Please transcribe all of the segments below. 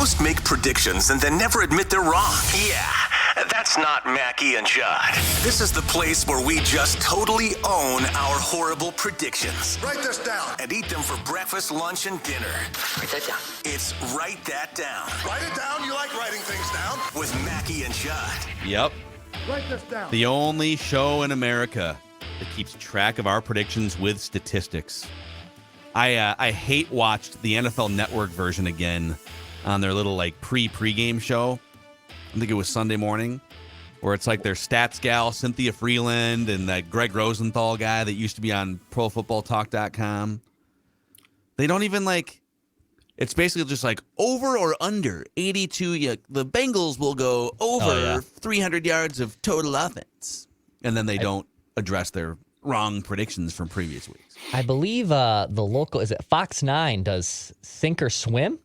hosts make predictions and then never admit they're wrong. Yeah, that's not Mackie and Judd. This is the place where we just totally own our horrible predictions. Write this down. And eat them for breakfast, lunch, and dinner. Write that down. It's Write That Down. Write it down. You like writing things down. With Mackie and Judd. Yep. Write this down. The only show in America that keeps track of our predictions with statistics. I hate watched the NFL Network version again on their little like pregame show. I think it was Sunday morning, where it's like their stats gal Cynthia Freeland and that Greg Rosenthal guy that used to be on ProFootballTalk.com. They don't even like. It's basically just like over or under 82. The Bengals will go over 300 yards of total offense, and then they don't address their wrong predictions from previous weeks. I believe the local, is it Fox 9 does Sink or Swim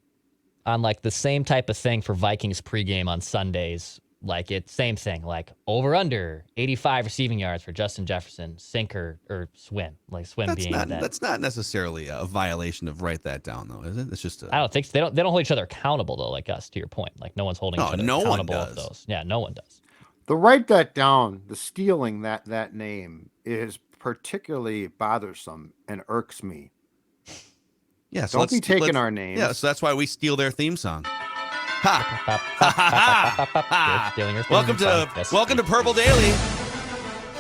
on like the same type of thing for Vikings pregame on Sundays. Like it's same thing, like over under 85 receiving yards for Justin Jefferson, sink or swim, like swim That's being not, that. That's not necessarily a violation of Write That Down, though, is it? It's just I don't think so. They don't hold each other accountable though, like us. To your point, like no one's holding each other accountable of those. Yeah, no one does. The Write That Down, the stealing that name is particularly bothersome and irks me. Yeah, so don't be taking our names. Yeah, so that's why we steal their theme song. Welcome to Purple Daily.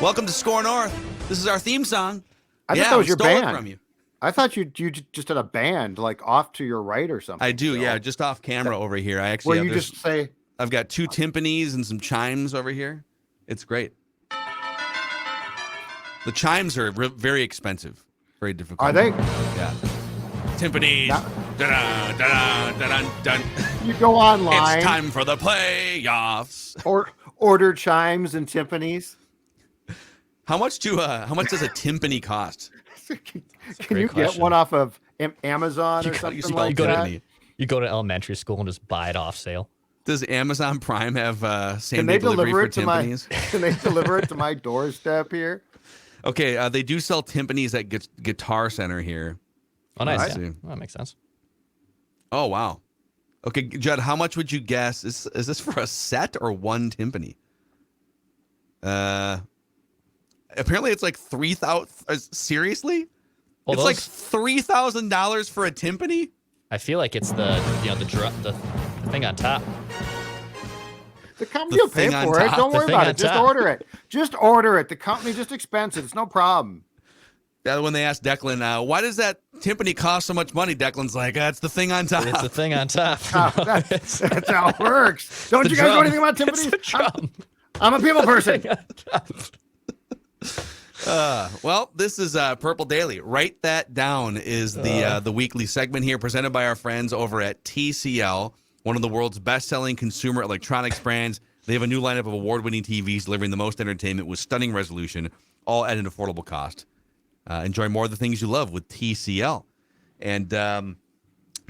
Welcome to Score North. This is our theme song. I thought that was your band. From you. I thought you just had a band like off to your right or something. I do, yeah, just off camera over here. I actually where you just say, I've got 2 timpanis and some chimes over here. It's great. The chimes are very expensive, very difficult. Are they? Yeah. Timpani. Dun. You go online. It's time for the playoffs. Or order chimes and timpanis. How much does a timpani cost? Can you get one off of Amazon or something like that? You go to elementary school and just buy it off sale. Does Amazon Prime have same-day delivery for timpanis? Can they deliver it to my doorstep here? Okay, they do sell timpanis at Guitar Center here. Oh, nice. Yeah. Well, that makes sense. Oh, wow. Okay, Judd, how much would you guess? Is this for a set or one timpani? Apparently it's like $3,000. Seriously? Well, it's like $3,000 for a timpani? I feel like it's the thing on top. The company will pay for it. Don't worry about it. Just order it. Just order it. The company just expense it. It's no problem. When they asked Declan, why does that timpani cost so much money? Declan's like, it's the thing on top. It's the thing on top. That's how it works. Don't you guys know anything about timpanis? I'm a people person. Well, this is Purple Daily. Write That Down is the weekly segment here presented by our friends over at TCL, one of the world's best-selling consumer electronics brands. They have a new lineup of award-winning TVs delivering the most entertainment with stunning resolution, all at an affordable cost. Enjoy more of the things you love with TCL. And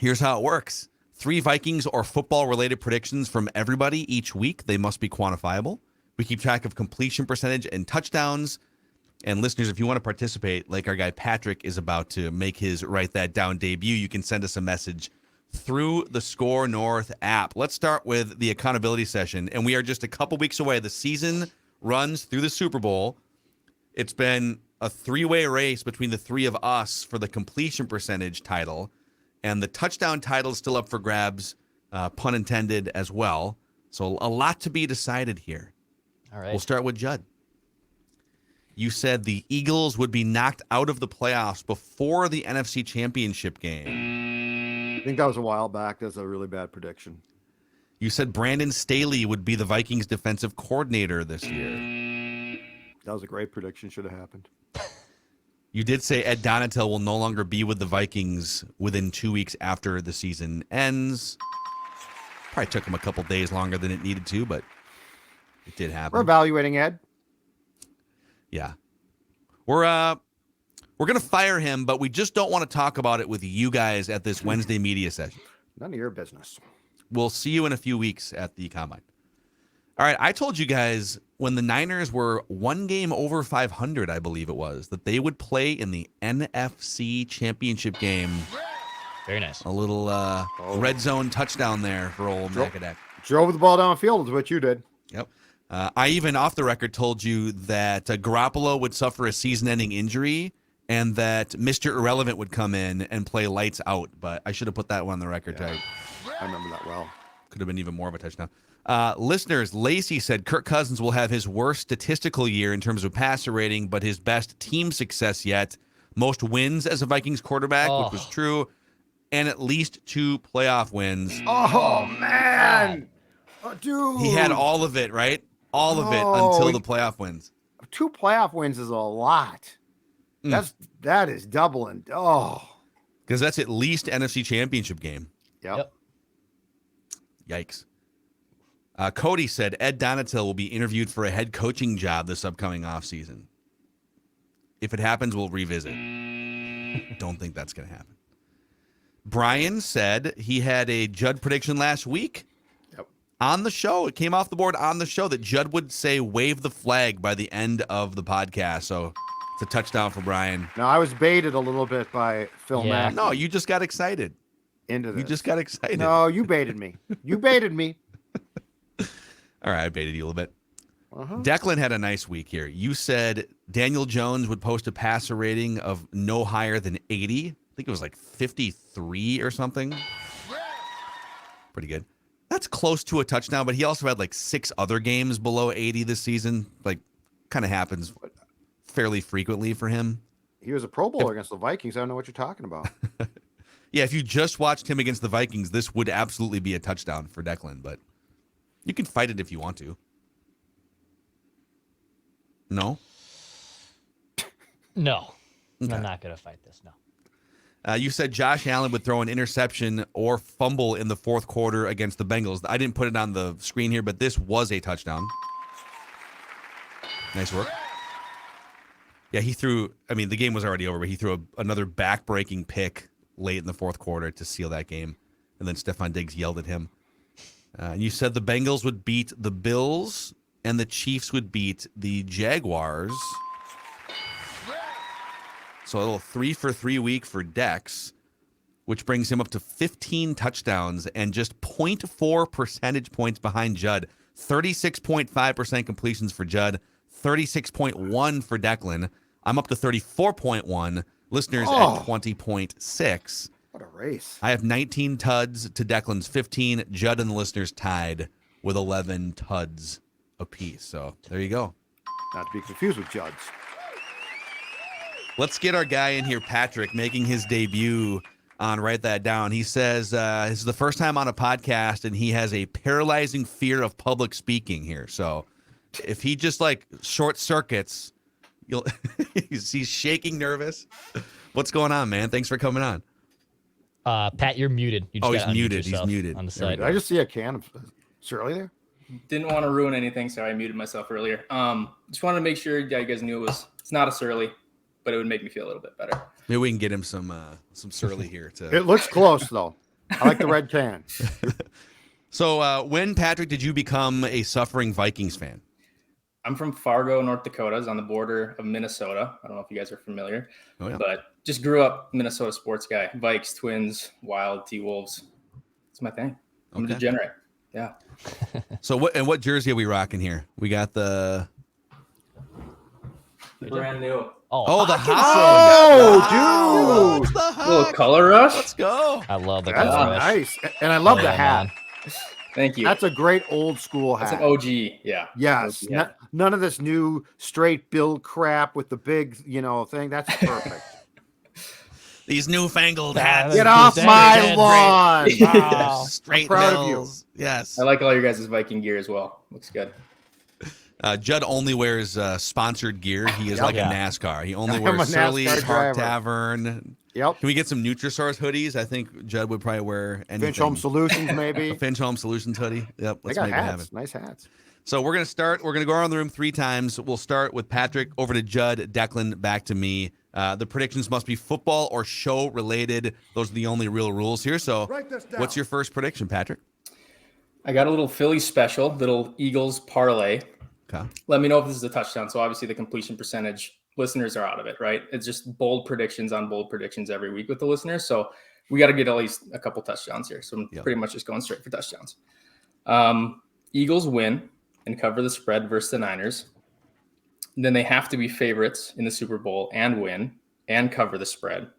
here's how it works. 3 Vikings or football-related predictions from everybody each week. They must be quantifiable. We keep track of completion percentage and touchdowns. And listeners, if you want to participate, like our guy Patrick is about to make his Write That Down debut, you can send us a message through the Score North app. Let's start with the accountability session. And we are just a couple weeks away. The season runs through the Super Bowl. It's been a 3-way race between the 3 of us for the completion percentage title. And the touchdown title is still up for grabs, pun intended, as well. So a lot to be decided here. All right. We'll start with Judd. You said the Eagles would be knocked out of the playoffs before the NFC Championship game. I think that was a while back. That's a really bad prediction. You said Brandon Staley would be the Vikings defensive coordinator this year. That was a great prediction. Should have happened. You did say Ed Donatel will no longer be with the Vikings within 2 weeks after the season ends. Probably took him a couple days longer than it needed to, but it did happen. We're evaluating Ed. Yeah. We're going to fire him, but we just don't want to talk about it with you guys at this Wednesday media session. None of your business. We'll see you in a few weeks at the Combine. All right, I told you guys when the Niners were 1 game over 500, I believe it was, that they would play in the NFC Championship game Very nice. A little red zone touchdown there for old Macadek. Drove the ball downfield is what you did. Yep. I even off the record told you that Garoppolo would suffer a season-ending injury and that Mr. Irrelevant would come in and play lights out. But I should have put that one on the record. Yeah. I remember that well. Could have been even more of a touchdown. Listeners, Lacey said Kirk Cousins will have his worst statistical year in terms of passer rating, but his best team success yet. Most wins as a Vikings quarterback, which was true, and at least 2 playoff wins. Oh, man. Oh, dude. He had all of it, right? All of it until the playoff wins. 2 playoff wins is a lot. That is doubling. Oh. Because that's at least NFC Championship game. Yep. Yikes. Cody said Ed Donatil will be interviewed for a head coaching job this upcoming offseason. If it happens, we'll revisit. Don't think that's going to happen. Brian said he had a Judd prediction last week. Yep. On the show. It came off the board on the show that Judd would say wave the flag by the end of the podcast. So it's a touchdown for Brian. Now, I was baited a little bit by Phil Mack. No, you just got excited. Into this. You just got excited. No, you baited me. You baited me. All right, I baited you a little bit. Declan had a nice week here. You said Daniel Jones would post a passer rating of no higher than 80. I think it was like 53 or something. Pretty good. That's close to a touchdown, but he also had like 6 other games below 80 this season. Like, kind of happens fairly frequently for him. He was a Pro Bowler against the Vikings. I don't know what you're talking about. Yeah, if you just watched him against the Vikings, this would absolutely be a touchdown for Declan, but you can fight it if you want to. No? No. Okay. I'm not going to fight this, no. You said Josh Allen would throw an interception or fumble in the fourth quarter against the Bengals. I didn't put it on the screen here, but this was a touchdown. Nice work. Yeah, he threw, I mean, the game was already over, but he threw another back-breaking pick late in the fourth quarter to seal that game. And then Stephon Diggs yelled at him. And you said the Bengals would beat the Bills and the Chiefs would beat the Jaguars. So a little 3-for-3 week for Dex, which brings him up to 15 touchdowns and just 0.4 percentage points behind Judd. 36.5% completions for Judd, 36.1 for Declan. I'm up to 34.1. Listeners at 20.6. What a race. I have 19 tuds to Declan's 15. Judd and the listeners tied with 11 tuds apiece. So there you go. Not to be confused with Judd's. Let's get our guy in here, Patrick, making his debut on Write That Down. He says this is the first time on a podcast, and he has a paralyzing fear of public speaking here. So if he just like short circuits, you'll he's shaking nervous. What's going on, man? Thanks for coming on. Pat, you're muted. You just he's muted. He's muted on the side. Did I just see a can of Shirley there? Didn't want to ruin anything, so I muted myself earlier. Just wanted to make sure you guys knew it's not a surly, but it would make me feel a little bit better. Maybe we can get him some surly here too. It looks close though. I like the red can. So when, Patrick, did you become a suffering Vikings fan? I'm from Fargo, North Dakota. It's on the border of Minnesota. I don't know if you guys are familiar, but just grew up Minnesota sports guy. Vikes, Twins, Wild, T-Wolves. It's my thing. I'm a degenerate. Yeah. So what jersey are we rocking here? We got the brand new. The Hawks. Oh, dude. A little color rush. Let's go. I love the That's color rush. nice. And I love the hat. Man. Thank you. That's a great old school hat. That's an OG. Yeah. Yes. OG, yeah. None of this new straight bill crap with the big, thing. That's perfect. These newfangled hats. Get off my lawn. Wow. Straight proud of bills. Yes. I like all your guys' Viking gear as well. Looks good. Judd only wears sponsored gear. He is like a NASCAR. He only I'm wears a Surly's, NASCAR Park driver. Tavern. Yep. Can we get some Nutrisource hoodies? I think Judd would probably wear anything. Finch Home Solutions, maybe. A Finch Home Solutions hoodie. Yep. They Let's got make it happen. hats. Nice hats. So we're going to start. We're going to go around the room 3 times. We'll start with Patrick, over to Judd, Declan, back to me. The predictions must be football or show related. Those are the only real rules here. So what's your first prediction, Patrick? I got a little Philly special, little Eagles parlay. Okay. Let me know if this is a touchdown. So obviously the completion percentage, listeners are out of it, right? It's just bold predictions on bold predictions every week with the listeners. So we got to get at least a couple touchdowns here. So I'm pretty much just going straight for touchdowns. Eagles win and cover the spread versus the Niners. Then they have to be favorites in the Super Bowl and win and cover the spread.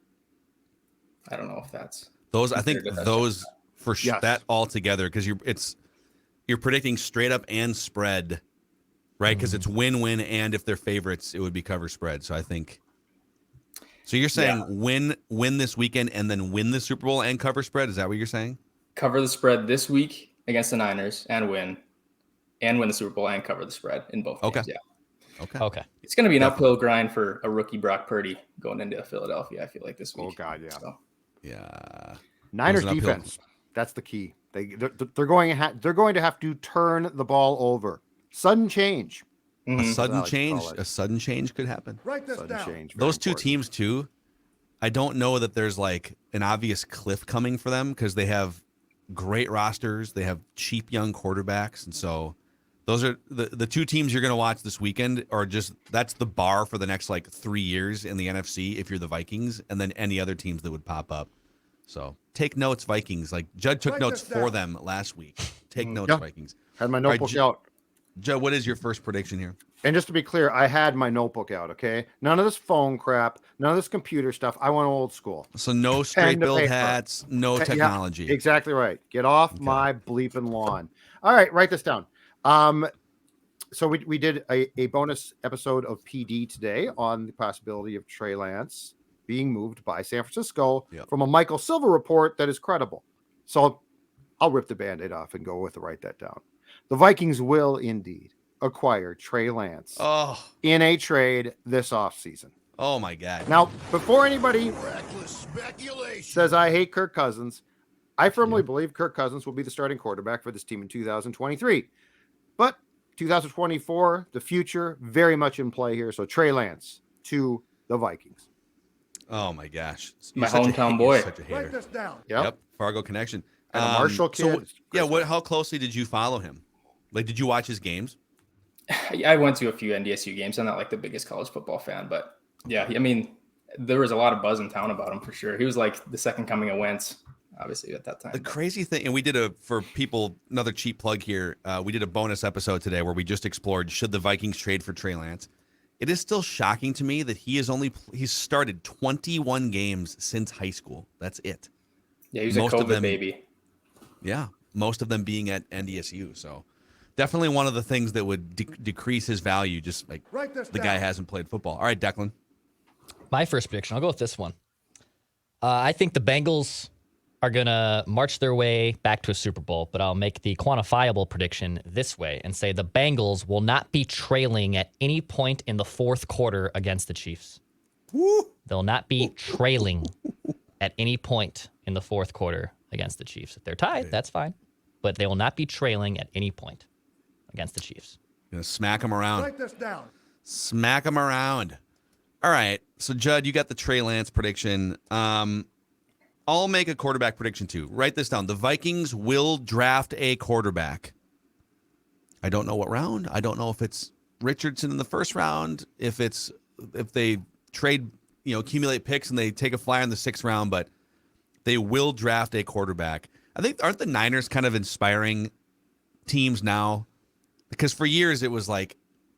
I don't know if that's those. I think those for that all together, because you're predicting straight up and spread, right? Because it's win, and if they're favorites, it would be cover spread. So I think. So you're saying win this weekend and then win the Super Bowl and cover spread? Is that what you're saying? Cover the spread this week against the Niners and win the Super Bowl and cover the spread in both games. Yeah. Okay. It's going to be an uphill grind for a rookie Brock Purdy going into Philadelphia, I feel like, this week. Oh, God, yeah. So. Yeah. Niners defense. That's the key. They're going to have to turn the ball over. Sudden change. A sudden change could happen. Write this down. Those two teams too. I don't know that there's like an obvious cliff coming for them because they have great rosters. They have cheap young quarterbacks, and so those are the two teams you're going to watch this weekend. Are just that's the bar for the next like 3 years in the NFC if you're the Vikings, and then any other teams that would pop up. So take notes, Vikings. Like Judd took notes for them last week. Take notes, Vikings. Had my notebook out. Joe, what is your first prediction here? And just to be clear, I had my notebook out, okay? None of this phone crap, none of this computer stuff. I went old school. So no straight build hats, no technology. Yeah, exactly right. Get off my bleeping lawn. All right, write this down. So we did a bonus episode of PD today on the possibility of Trey Lance being moved by San Francisco from a Michael Silver report that is credible. So I'll rip the Band-Aid off and go with the write that down. The Vikings will indeed acquire Trey Lance in a trade this offseason. Oh, my God. Now, before anybody says I hate Kirk Cousins, I firmly believe Kirk Cousins will be the starting quarterback for this team in 2023. But 2024, the future, very much in play here. So Trey Lance to the Vikings. Oh, my gosh. My hometown boy. Such a hater. Write this down. Yep. Fargo connection. And a Marshall kid. So, how closely did you follow him? Like, did you watch his games? I went to a few NDSU games. I'm not like the biggest college football fan, but yeah, I mean, there was a lot of buzz in town about him for sure. He was like the second coming of Wentz, obviously, at that time. The crazy thing, and we did for people, another cheap plug here. We did a bonus episode today where we just explored should the Vikings trade for Trey Lance. It is still shocking to me that he's started 21 games since high school. That's it. Yeah, he was a COVID baby. Yeah, most of them being at NDSU. So definitely one of the things that would decrease his value, just like the guy hasn't played football. All right, Declan. My first prediction, I'll go with this one. I think the Bengals are going to march their way back to a Super Bowl, but I'll make the quantifiable prediction this way and say the Bengals will not be trailing at any point in the fourth quarter against the Chiefs. Woo. They'll not be trailing at any point in the fourth quarter against the Chiefs. If they're tied, that's fine. But they will not be trailing at any point against the Chiefs. Gonna smack them around. Write this down. Smack them around. All right. So, Judd, you got the Trey Lance prediction. I'll make a quarterback prediction, too. Write this down. The Vikings will draft a quarterback. I don't know what round. I don't know if it's Richardson in the first round, if they trade, accumulate picks and they take a flyer in the 6th round, but they will draft a quarterback. I think, aren't the Niners kind of inspiring teams now? Because for years it was like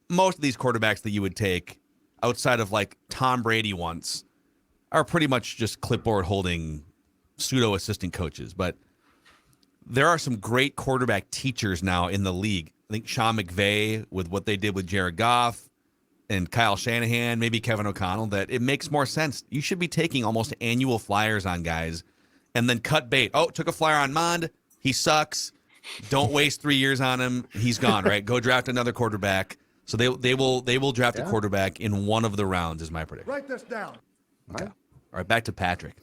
most of these quarterbacks that you would take outside of like Tom Brady once are pretty much just clipboard holding pseudo assistant coaches. But there are some great quarterback teachers now in the league. I think Sean McVay with what they did with Jared Goff and Kyle Shanahan, maybe Kevin O'Connell, that it makes more sense. You should be taking almost annual flyers on guys and then cut bait. Oh, took a flyer on Mond. He sucks. Don't waste 3 years on him. He's gone, right? Go draft another quarterback. So they will draft a quarterback in one of the rounds is my prediction. Write this down. Okay. All right, back to Patrick.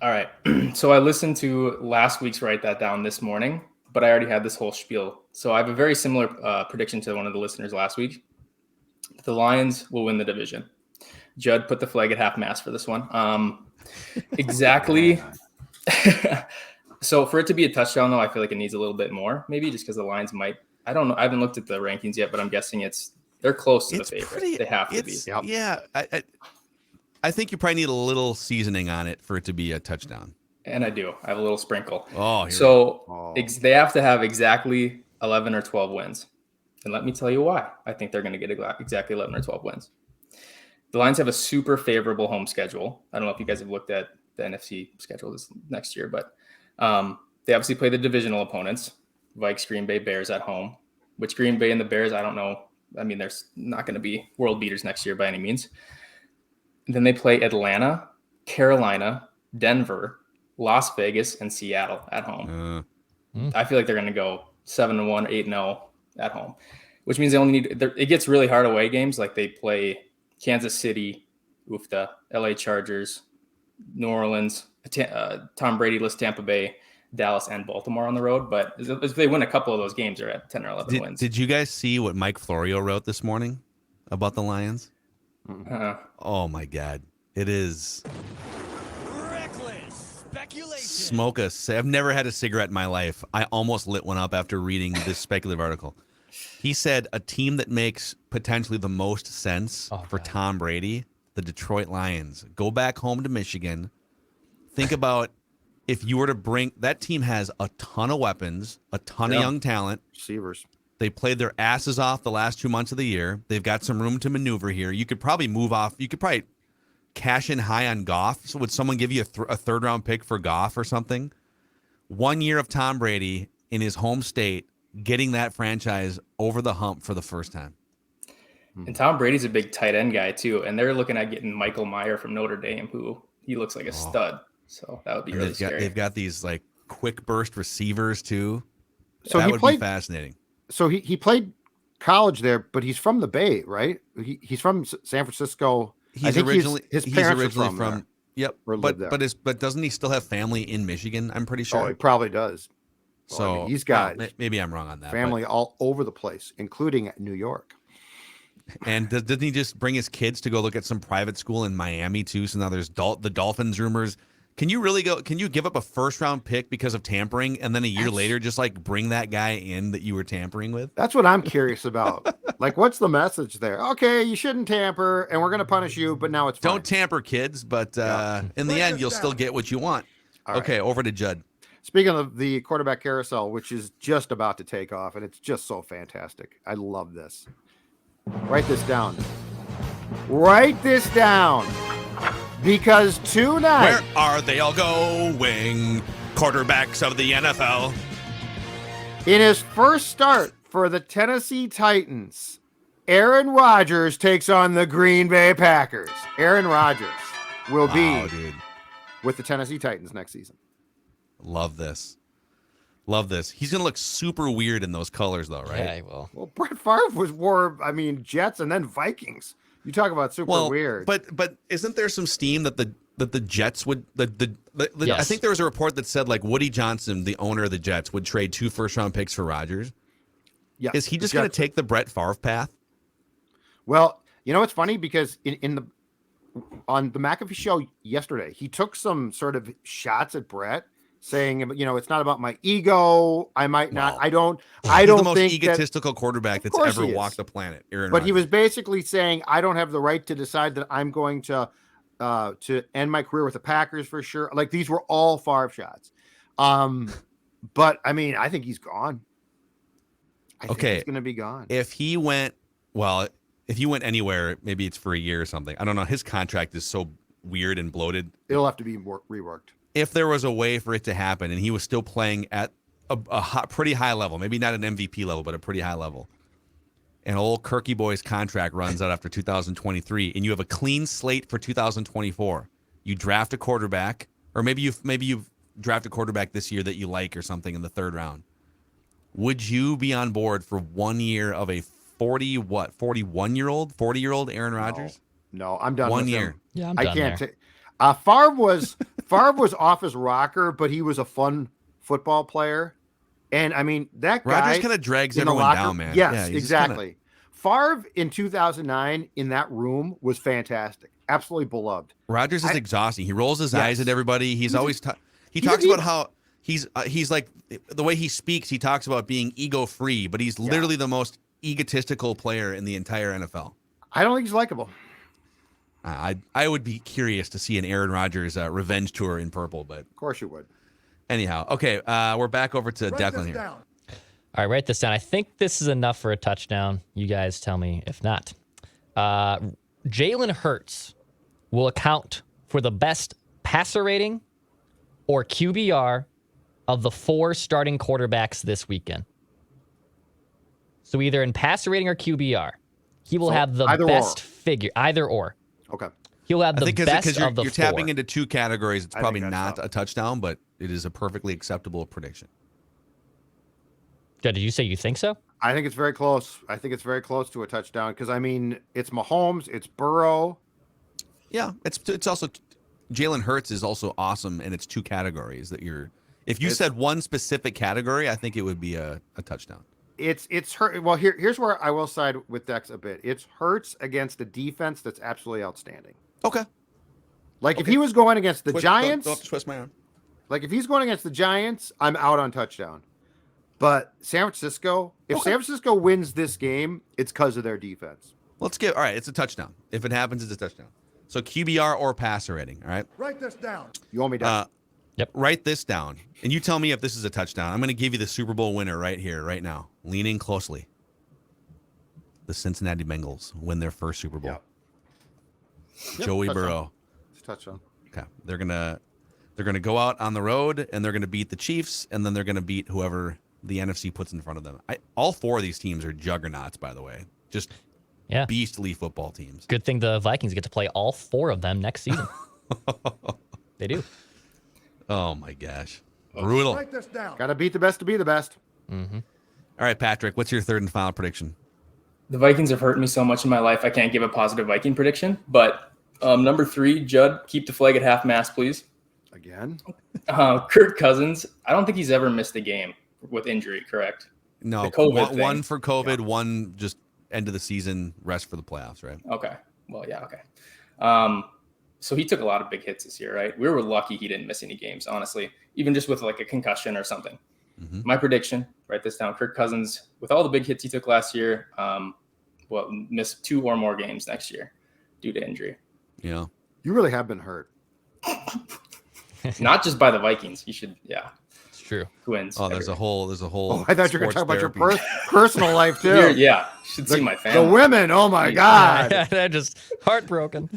All right. So I listened to last week's Write That Down this morning, but I already had this whole spiel. So I have a very similar prediction to one of the listeners last week. The Lions will win the division. Judd put the flag at half mast for this one. Exactly. So for it to be a touchdown, though, I feel like it needs a little bit more, maybe just because the Lions might. I don't know. I haven't looked at the rankings yet, but I'm guessing they're close to the favorite. They have to be. Yeah. I think you probably need a little seasoning on it for it to be a touchdown. And I do. I have a little sprinkle. Oh, they have to have exactly 11 or 12 wins. And let me tell you why. I think they're going to get exactly 11 or 12 wins. The Lions have a super favorable home schedule. I don't know if you guys have looked at the NFC schedule this next year, but they obviously play the divisional opponents, Vikes, Green Bay, Bears at home, which Green Bay and the Bears, I don't know. I mean, they're not going to be world beaters next year by any means. And then they play Atlanta, Carolina, Denver, Las Vegas, and Seattle at home. I feel like they're going to go 7-1, 8-0 at home, which means they only need. It gets really hard away games. Like they play Kansas City, the LA Chargers, New Orleans, Tom Brady lists Tampa Bay, Dallas, and Baltimore on the road. But if they win a couple of those games, they're at 10 or 11 wins. Did you guys see what Mike Florio wrote this morning about the Lions? Oh my God. It is reckless speculation. I've never had a cigarette in my life. I almost lit one up after reading this speculative article. He said a team that makes potentially the most sense for Tom Brady, the Detroit Lions. Go back home to Michigan. Think about if you were to bring that team has a ton of weapons, a ton of young talent. Receivers. They played their asses off the last 2 months of the year. They've got some room to maneuver here. You could probably move off. You could probably cash in high on Goff. So would someone give you a third-round pick for Goff or something? 1 year of Tom Brady in his home state, getting that franchise over the hump for the first time. And Tom Brady's a big tight end guy, too. And they're looking at getting Michael Mayer from Notre Dame, who he looks like a stud. So that would be really scary. They've got these like quick burst receivers, too. So that would be fascinating. So he played college there, but he's from the Bay, right? He's from San Francisco. His parents are from there. Yep. But doesn't he still have family in Michigan? I'm pretty sure. Oh, he probably does. So I mean, he's got maybe I'm wrong on that. Family all over the place, including New York. And doesn't he just bring his kids to go look at some private school in Miami too? So now there's the Dolphins rumors. Can you give up a first round pick because of tampering and then a year later just like bring that guy in that you were tampering with? That's what I'm curious about. Like, what's the message there? Okay, you shouldn't tamper and we're going to punish you, but now it's fine. Don't tamper, kids, but in the end, you'll still get what you want. Okay, over to Judd. Speaking of the quarterback carousel, which is just about to take off, and it's just so fantastic. I love this. Write this down. Write this down. Because tonight... Where are they all going? Quarterbacks of the NFL. In his first start for the Tennessee Titans, Aaron Rodgers takes on the Green Bay Packers. Aaron Rodgers will be with the Tennessee Titans next season. Love this. He's going to look super weird in those colors, though, right? Yeah, he will. Well, Brett Favre wore Jets and then Vikings. You talk about super weird. But isn't there some steam that the Jets would Yes. I think there was a report that said like Woody Johnson, the owner of the Jets, would trade 2 first-round picks for Rodgers. Yeah. Is he just going to take the Brett Favre path? Well, you know, it's funny because on the McAfee show yesterday, he took some sort of shots at Brett, saying, you know, it's not about my ego. I might not. I don't the most think egotistical quarterback that's ever walked the planet. Aaron but Rodgers. He was basically saying, I don't have the right to decide that I'm going to end my career with the Packers for sure. Like these were all Favre shots. But I mean, I think he's gone. I think he's going to be gone. If he went anywhere, maybe it's for a year or something. I don't know. His contract is so weird and bloated. It'll have to be reworked. If there was a way for it to happen and he was still playing at a pretty high level, maybe not an MVP level, but a pretty high level, and old Kirky Boy's contract runs out after 2023, and you have a clean slate for 2024, you draft a quarterback, or maybe you've drafted a quarterback this year that you like or something in the third round. Would you be on board for 1 year of a 40-year-old Aaron Rodgers? No, I'm done. 1 year. Yeah, I'm done. I can't take. Favre was off his rocker, but he was a fun football player. And I mean, that guy Rodgers kind of drags everyone down, man. Yes, exactly. Favre in 2009 in that room was fantastic. Absolutely beloved. Rodgers is exhausting. He rolls his eyes at everybody. He talks about how he's like the way he speaks, he talks about being ego-free, but he's literally the most egotistical player in the entire NFL. I don't think he's likable. I would be curious to see an Aaron Rodgers revenge tour in purple, but Of course you would. anyhow, okay, we're back over to Declan here. All right, write this down. I think this is enough for a touchdown. You guys tell me if not. Jalen Hurts will account for the best passer rating or QBR of the 4 starting quarterbacks this weekend. So either in passer rating or QBR, he will have the best figure. Either or. Okay. He'll have the best of the you're 4. tapping into 2 categories. It's probably not tough. a touchdown, but it is a perfectly acceptable prediction. Did you say you think so? I think it's very close. I think it's very close to a touchdown because, I mean, it's Mahomes, it's Burrow. Yeah, it's also Jalen Hurts is also awesome, and it's 2 categories that you're. If you said one specific category, I think it would be a touchdown. It's Hurts. Well, here's where I will side with Dex a bit. It's Hurts against a defense that's absolutely outstanding. Okay. Like if he was going against the Giants, Don't have to twist my arm. like if he's going against the Giants, I'm out on touchdown. But San Francisco, if San Francisco wins this game, it's because of their defense. Let's get all right. It's a touchdown. If it happens, it's a touchdown. So QBR or passer rating. All right. Write this down. You want me to? Yep. Write this down, and you tell me if this is a touchdown. I'm going to give you the Super Bowl winner right here, right now. Leaning closely. The Cincinnati Bengals win their first Super Bowl. Yep, Joey touchdown. Burrow. It's a touchdown. Okay. They're gonna go out on the road and they're gonna beat the Chiefs, and then they're gonna beat whoever the NFC puts in front of them. All 4 of these teams are juggernauts, by the way. Just beastly football teams. Good thing the Vikings get to play all 4 of them next season. They do. Oh my gosh. Brutal. Write this down. Got to beat the best to be the best. Mm-hmm. All right, Patrick, what's your third and final prediction? The Vikings have hurt me so much in my life, I can't give a positive Viking prediction. But number 3, Judd, keep the flag at half mast, please. Again? Kirk Cousins, I don't think he's ever missed a game with injury, correct? No, The COVID one thing. for COVID, one just end of the season, rest for the playoffs, right? Okay. Well, yeah, okay. So he took a lot of big hits this year, right? We were lucky he didn't miss any games, honestly, even just with like a concussion or something. Mm-hmm. My prediction, write this down, Kirk Cousins, with all the big hits he took last year, miss 2 or more games next year due to injury. Yeah. You really have been hurt. Not just by the Vikings. You should, It's true. Twins. Oh, there's a whole. Oh, I thought you were going to talk about your sports personal life too. You should see my family. The women, oh my God. They're just heartbroken.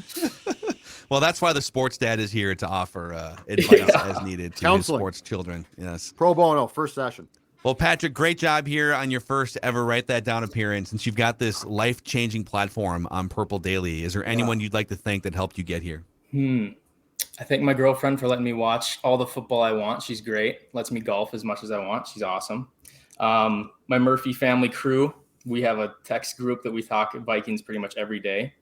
Well, that's why the sports dad is here to offer advice as needed to his sports children. Yes. Pro bono, first session. Well, Patrick, great job here on your first ever Write That Down appearance. Since you've got this life-changing platform on Purple Daily, is there anyone you'd like to thank that helped you get here? I thank my girlfriend for letting me watch all the football I want. She's great. Lets me golf as much as I want. She's awesome. My Murphy family crew. We have a text group that we talk Vikings pretty much every day.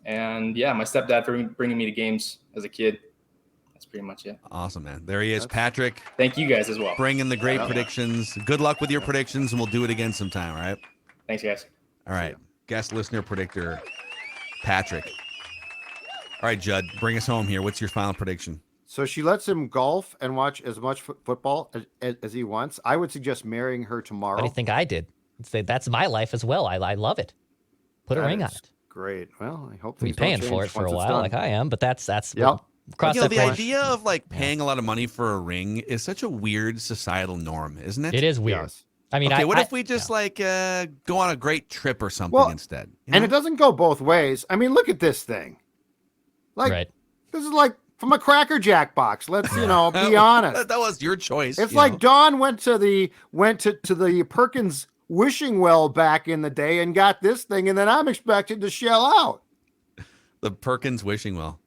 And my stepdad for bringing me to games as a kid. That's pretty much it. Awesome, man. There he is, Patrick. Thank you guys as well. Bringing the great predictions. Good luck with your predictions, and we'll do it again sometime, all right? Thanks, guys. All right. Guest listener predictor, Patrick. All right, Judd, bring us home here. What's your final prediction? So she lets him golf and watch as much football as he wants. I would suggest marrying her tomorrow. What do you think I did? Say that's my life as well. I love it. Put a ring on it. Great. Well, I hope Be things paying don't for it change for a once it's while, done. like I am. But that's Yep. cross You know, that the bridge. idea of like paying a lot of money for a ring is such a weird societal norm, isn't it? It is weird. Yes. I mean, Okay, what if we just go on a great trip or something Well, instead? You And know? it doesn't go both ways. I mean, look at this thing. Like, right? this is like from a Cracker Jack box. Let's, be honest. That was your choice. It's you like know? Don went to the Perkins wishing well back in the day and got this thing, and then I'm expected to shell out. The Perkins wishing well.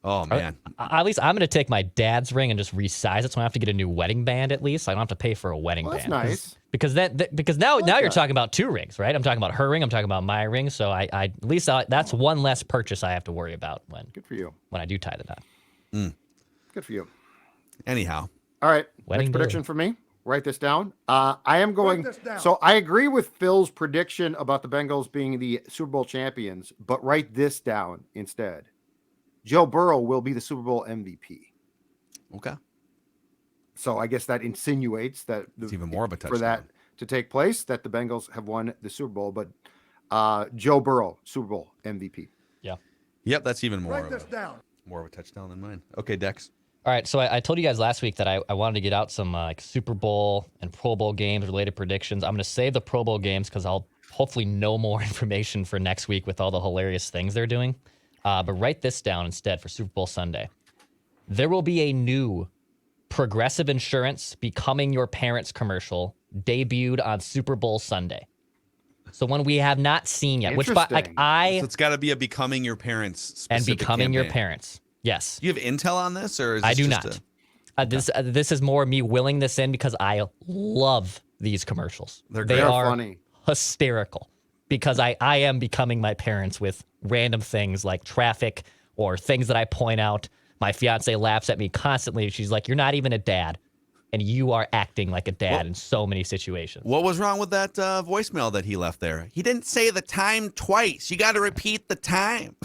Oh man. At least I'm going to take my dad's ring and just resize it, so I have to get a new wedding band at least. I don't have to pay for a wedding Well, that's band. nice. Because now you're talking about 2 rings, right? I'm talking about her ring. I'm talking about my ring. So I at least that's one less purchase I have to worry about Good for you. when I do tie the knot. Good for you. Anyhow. All right. Wedding Next day. prediction for me. Write this down. I am going. Write this down. So I agree with Phil's prediction about the Bengals being the Super Bowl champions, but write this down instead. Joe Burrow will be the Super Bowl MVP. Okay. So I guess that insinuates that It's even more of a for that touchdown. to take place, that the Bengals have won the Super Bowl. But Joe Burrow, Super Bowl MVP. Yeah. Yep, that's even more Write this down. more of a touchdown than mine. Okay, Dex. All right, so I told you guys last week that I wanted to get out some like Super Bowl and Pro Bowl games related predictions. I'm going to save the Pro Bowl games because I'll hopefully know more information for next week with all the hilarious things they're doing. But write this down instead for Super Bowl Sunday. There will be a new Progressive Insurance Becoming Your Parents commercial debuted on Super Bowl Sunday. So one we have not seen yet. Which, like, So it's got to be a Becoming Your Parents specific and Becoming campaign. Your Parents. Yes. Do you have intel on this, or is I this do just not. This is more me willing this in because I love these commercials. They are funny, hysterical. Because I am becoming my parents with random things like traffic or things that I point out. My fiance laughs at me constantly. She's like, "You're not even a dad, and you are acting like a dad in so many situations." What was wrong with that voicemail that he left there? He didn't say the time twice. You got to repeat the time.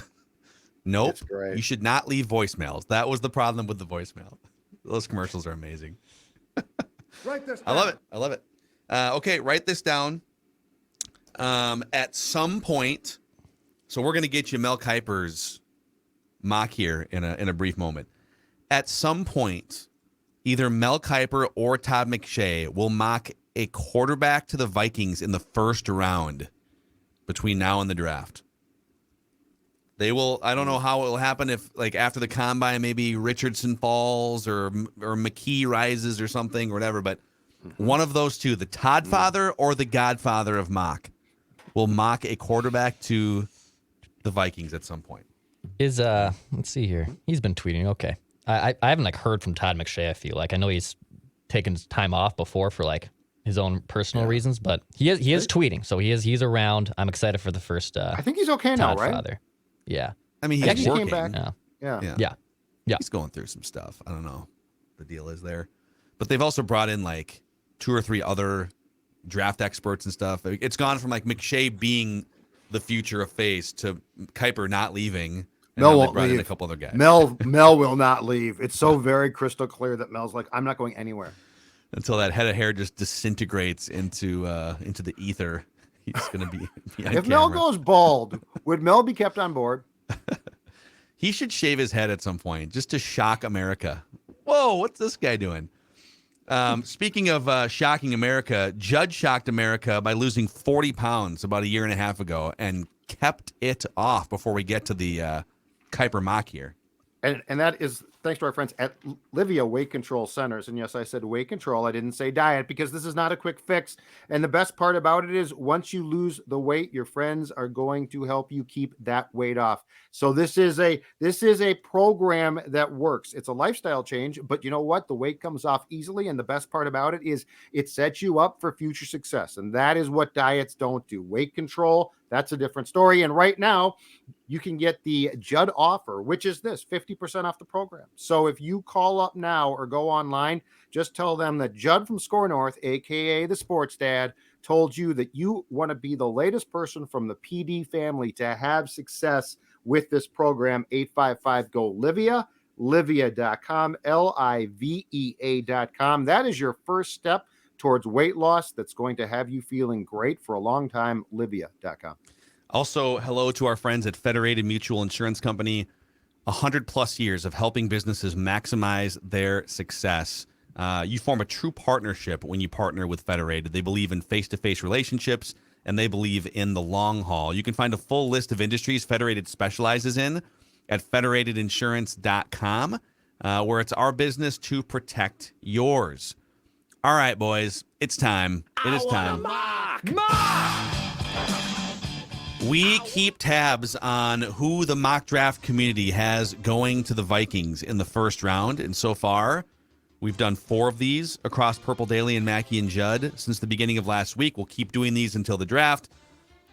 Nope. You should not leave voicemails. That was the problem with the voicemail. Those commercials are amazing. Write this down. I love it. Okay, write this down. At some point, so we're going to get you Mel Kiper's mock here in a brief moment. At some point, either Mel Kiper or Todd McShay will mock a quarterback to the Vikings in the first round between now and the draft. They will. I don't know how it will happen if, like, after the combine, maybe Richardson falls or McKee rises or something or whatever. But one of those two, the Todd father or the Godfather of mock, will mock a quarterback to the Vikings at some point. Let's see here. He's been tweeting. Okay, I haven't heard from Todd McShay. I feel like I know he's taken time off before for his own personal reasons, but he is tweeting, so he's around. I'm excited for the first. I think he's okay now, right? Father. Yeah. I mean, he's working. Came back. Yeah. He's going through some stuff. I don't know. The deal is there, but they've also brought in 2 or 3 other draft experts and stuff. It's gone from McShay being the future of face to Kiper not leaving. And Mel won't brought leave. In a couple other guys. Mel will not leave. It's so very crystal clear that Mel's like, I'm not going anywhere until that head of hair just disintegrates into the ether. He's going to be on if camera. Mel goes bald, would Mel be kept on board? He should shave his head at some point just to shock America. Whoa, what's this guy doing? Speaking of shocking America, Judge shocked America by losing 40 pounds about a year and a half ago and kept it off before we get to the Kiper mock here. And that is thanks to our friends at Livia Weight Control Centers. And yes, I said weight control. I didn't say diet because this is not a quick fix. And the best part about it is once you lose the weight, your friends are going to help you keep that weight off. So this is a program that works. It's a lifestyle change, but you know what? The weight comes off easily. And the best part about it is it sets you up for future success. And that is what diets don't do. Weight control, that's a different story. And right now, you can get the Judd offer, which is this 50% off the program. So if you call up now or go online, just tell them that Judd from Score North, aka the Sports Dad, told you that you want to be the latest person from the PD family to have success with this program. 855-GO-LIVIA, livia.com, livea.com. That is your first step towards weight loss that's going to have you feeling great for a long time. Livia.com. Also, hello to our friends at Federated Mutual Insurance Company. 100+ years of helping businesses maximize their success. You form a true partnership when you partner with Federated. They believe in face-to-face relationships, and they believe in the long haul. You can find a full list of industries Federated specializes in at federatedinsurance.com, where it's our business to protect yours. All right, boys, it's time. It is time. We keep tabs on who the mock draft community has going to the Vikings in the first round. And so far, we've done 4 of these across Purple Daily and Mackie and Judd since the beginning of last week. We'll keep doing these until the draft.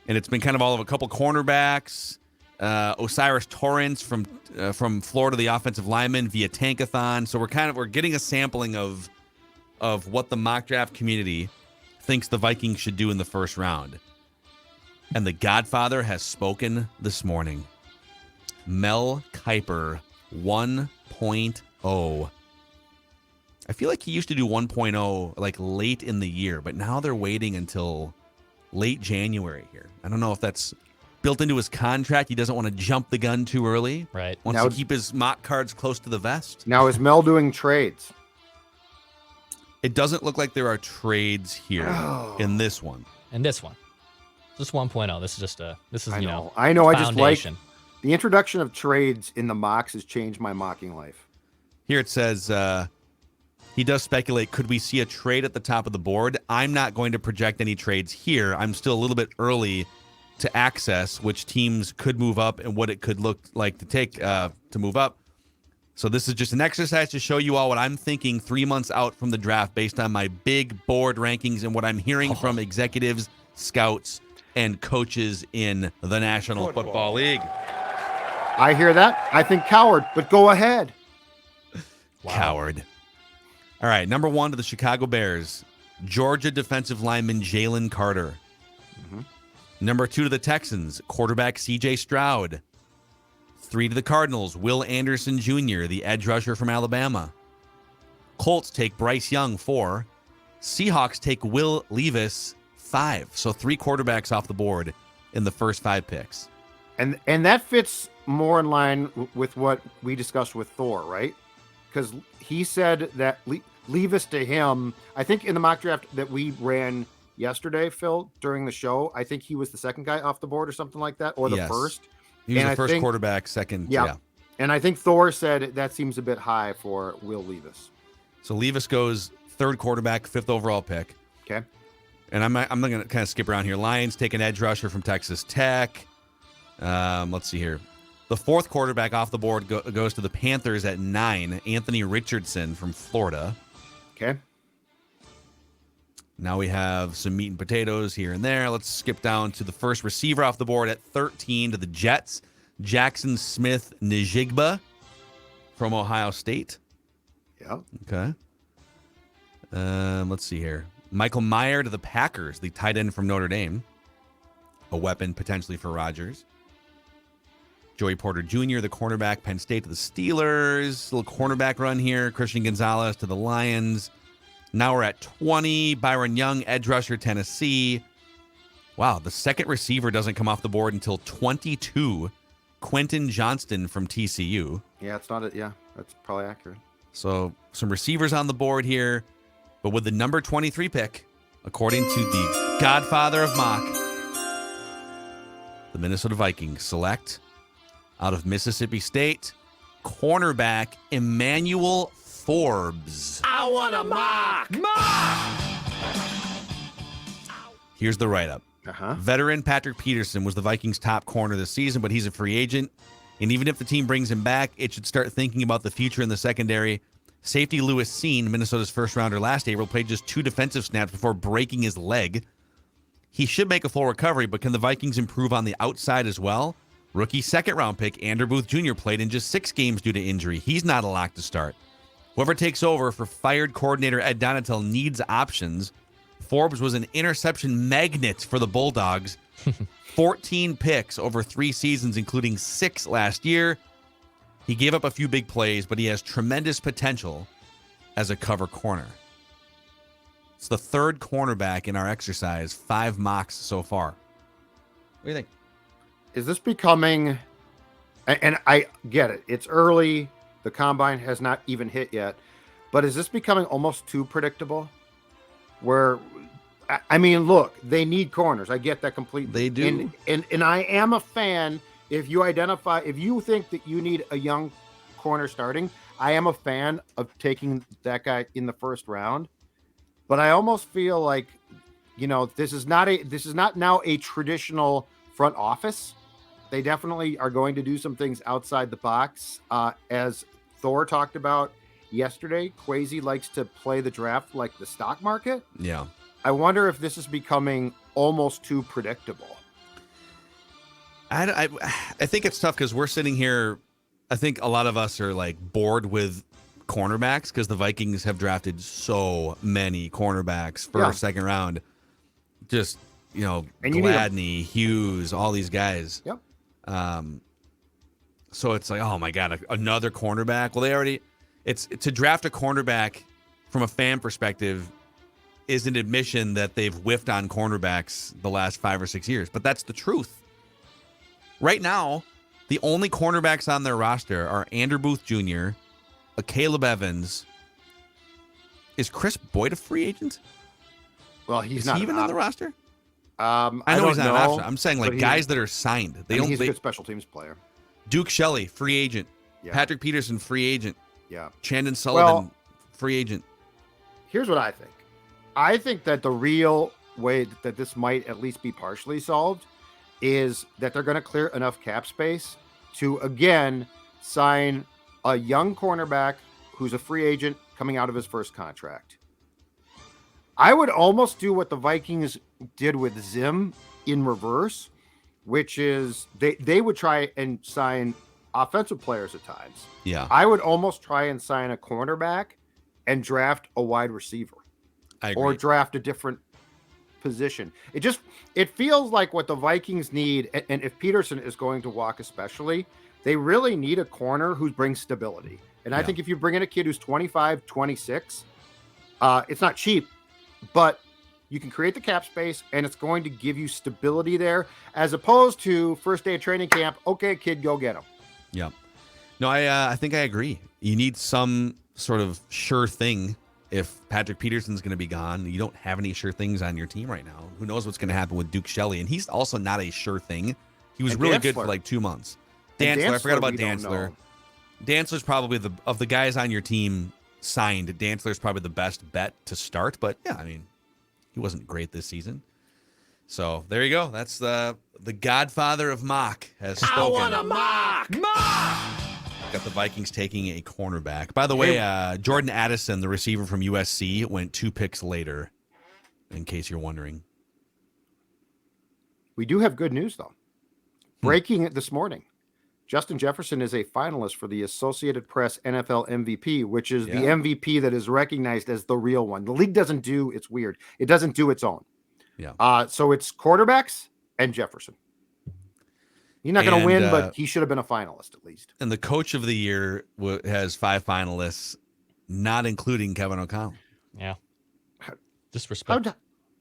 And it's been kind of all of a couple cornerbacks, Osiris Torrance from Florida, the offensive lineman, via Tankathon. So we're getting a sampling of what the mock draft community thinks the Vikings should do in the first round. And the Godfather has spoken this morning. Mel Kiper 1.0. I feel like he used to do 1.0 late in the year, but now they're waiting until late January here. I don't know if that's built into his contract. He doesn't want to jump the gun too early. Right. Wants to keep his mock cards close to the vest. Now, is Mel doing trades? It doesn't look like there are trades here in this one. And this one. Just 1.0. This is just I know. I just like the introduction of trades in the mocks has changed my mocking life. Here it says, he does speculate, could we see a trade at the top of the board? I'm not going to project any trades here. I'm still a little bit early to access which teams could move up and what it could look like to take to move up. So this is just an exercise to show you all what I'm thinking 3 months out from the draft based on my big board rankings and what I'm hearing from executives, scouts, and coaches in the National Football League. I hear that. I think coward, but go ahead. Wow. Coward. All right, number 1 to the Chicago Bears, Georgia defensive lineman Jalen Carter. Mm-hmm. Number 2 to the Texans, quarterback C.J. Stroud. 3 to the Cardinals, Will Anderson Jr., the edge rusher from Alabama. Colts take Bryce Young, 4. Seahawks take Will Levis, 5. So 3 quarterbacks off the board in the first 5 picks. And that fits more in line with what we discussed with Thor, right? Because he said that Levis to him, I think in the mock draft that we ran yesterday, Phil, during the show, I think he was the second guy off the board or something like that, or the first. He was the first quarterback, second. Yeah. And I think Thor said that seems a bit high for Will Levis. So Levis goes 3rd quarterback, 5th overall pick. Okay. And I'm going to kind of skip around here. Lions take an edge rusher from Texas Tech. Let's see here. The 4th quarterback off the board goes to the Panthers at 9, Anthony Richardson from Florida. Okay. Now we have some meat and potatoes here and there. Let's skip down to the first receiver off the board at 13 to the Jets, Jackson Smith Njigba from Ohio State. Yeah. Okay. Let's see here. Michael Mayer to the Packers, the tight end from Notre Dame. A weapon potentially for Rodgers. Joey Porter Jr., the cornerback, Penn State to the Steelers. Little cornerback run here. Christian Gonzalez to the Lions. Now we're at 20. Byron Young, edge rusher, Tennessee. Wow, the second receiver doesn't come off the board until 22. Quentin Johnston from TCU. Yeah, it's not it. Yeah, that's probably accurate. So some receivers on the board here. But with the number 23 pick, according to the godfather of mock, the Minnesota Vikings select out of Mississippi State, cornerback Emmanuel Forbes. I want a mock. Here's the write-up. Veteran Patrick Peterson was the Vikings' top corner this season, but he's a free agent. And even if the team brings him back, it should start thinking about the future in the secondary. Safety Lewis Seen, Minnesota's first-rounder last April, played just 2 defensive snaps before breaking his leg. He should make a full recovery, but can the Vikings improve on the outside as well? Rookie second-round pick Andrew Booth Jr. played in just 6 games due to injury. He's not a lock to start. Whoever takes over for fired coordinator Ed Donatel needs options. Forbes was an interception magnet for the Bulldogs. 14 picks over 3 seasons, including 6 last year. He gave up a few big plays, but he has tremendous potential as a cover corner. It's the 3rd cornerback in our exercise, 5 mocks so far. What do you think? Is this becoming, and I get it, it's early, the combine has not even hit yet, but is this becoming almost too predictable? Where, I mean, look, they need corners. I get that completely. They do. And I am a fan. If you think that you need a young corner starting, I am a fan of taking that guy in the 1st round. But I almost feel like, this is not now a traditional front office. They definitely are going to do some things outside the box. As Thor talked about yesterday, Kwesi likes to play the draft like the stock market. Yeah. I wonder if this is becoming almost too predictable. I think it's tough because we're sitting here. I think a lot of us are like bored with cornerbacks because the Vikings have drafted so many cornerbacks first, second round. Just, Gladney, Hughes, all these guys. Yep. So it's like, oh my God, another cornerback. Well, it's to draft a cornerback from a fan perspective is an admission that they've whiffed on cornerbacks the last 5 or 6 years, but that's the truth. Right now, the only cornerbacks on their roster are Andrew Booth Jr., Caleb Evans. Is Chris Boyd a free agent? Well, he's is not he even on the roster? I know don't he's not know, an option. I'm saying like guys that are signed. He's a good special teams player. Duke Shelley, free agent. Yeah. Patrick Peterson, free agent. Yeah. Chandon Sullivan, free agent. Here's what I think. I think that the real way that this might at least be partially solved is that they're going to clear enough cap space to, again, sign a young cornerback who's a free agent coming out of his first contract. I would almost do what the Vikings did with Zim in reverse, which is they would try and sign offensive players at times. Yeah. I would almost try and sign a cornerback and draft a wide receiver. I agree. Or draft a different position. It feels like what the Vikings need, and if Peterson is going to walk especially, they really need a corner who brings stability. And I think if you bring in a kid who's 25, 26, it's not cheap, but you can create the cap space and it's going to give you stability there, as opposed to first day of training camp. Okay, kid, go get him. Yeah. No, I think I agree. You need some sort of sure thing. If Patrick Peterson's going to be gone, you don't have any sure things on your team right now. Who knows what's going to happen with Duke Shelley? And he's also not a sure thing. He was really good for like 2 months. Dantzler, I forgot about Dantzler. Dantzler's probably of the guys on your team signed. Dantzler's probably the best bet to start. But yeah, I mean, he wasn't great this season. So there you go. That's the godfather of mock has spoken. I want a mock! Got the Vikings taking a cornerback. By the way, Jordan Addison, the receiver from USC, went 2 picks later, in case you're wondering. We do have good news, though. Breaking it this morning. Justin Jefferson is a finalist for the Associated Press NFL MVP, which is the MVP that is recognized as the real one. The league doesn't do, it's weird, it doesn't do its own. Yeah. So it's quarterbacks and Jefferson. He's not going to win, but he should have been a finalist at least. And the coach of the year has 5 finalists, not including Kevin O'Connell. Yeah. Disrespect.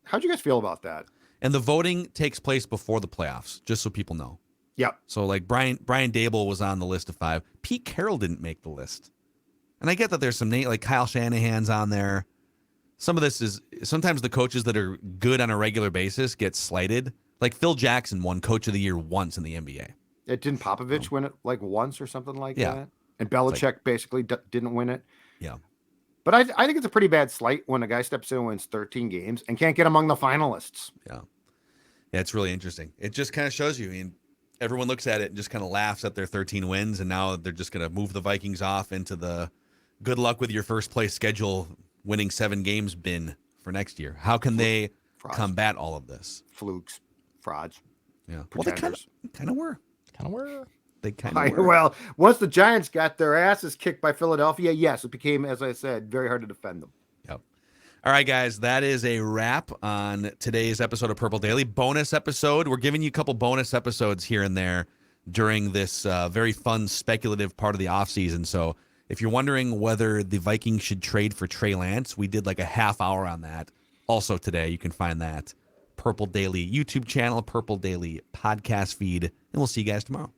How'd you guys feel about that? And the voting takes place before the playoffs, just so people know. Yeah. So like Brian Dable was on the list of 5. Pete Carroll didn't make the list. And I get that there's some like Kyle Shanahan's on there. Some of this is sometimes the coaches that are good on a regular basis get slighted. Like Phil Jackson won Coach of the Year once in the NBA. Didn't Popovich win it like once or something like that? And Belichick basically didn't win it. Yeah. But I think it's a pretty bad slight when a guy steps in and wins 13 games and can't get among the finalists. Yeah. Yeah, it's really interesting. It just kind of shows you. I mean, everyone looks at it and just kind of laughs at their 13 wins, and now they're just going to move the Vikings off into the good luck with your first place schedule, winning 7 games bin for next year. How can they combat all of this? Flukes. Frauds. Yeah. Well, they kind of were. They kind of were. Well, once the Giants got their asses kicked by Philadelphia, yes, it became, as I said, very hard to defend them. Yep. All right, guys, that is a wrap on today's episode of Purple Daily. Bonus episode. We're giving you a couple bonus episodes here and there during this very fun, speculative part of the offseason. So if you're wondering whether the Vikings should trade for Trey Lance, we did like a half hour on that. Also today, you can find that Purple Daily YouTube channel, Purple Daily podcast feed, and we'll see you guys tomorrow.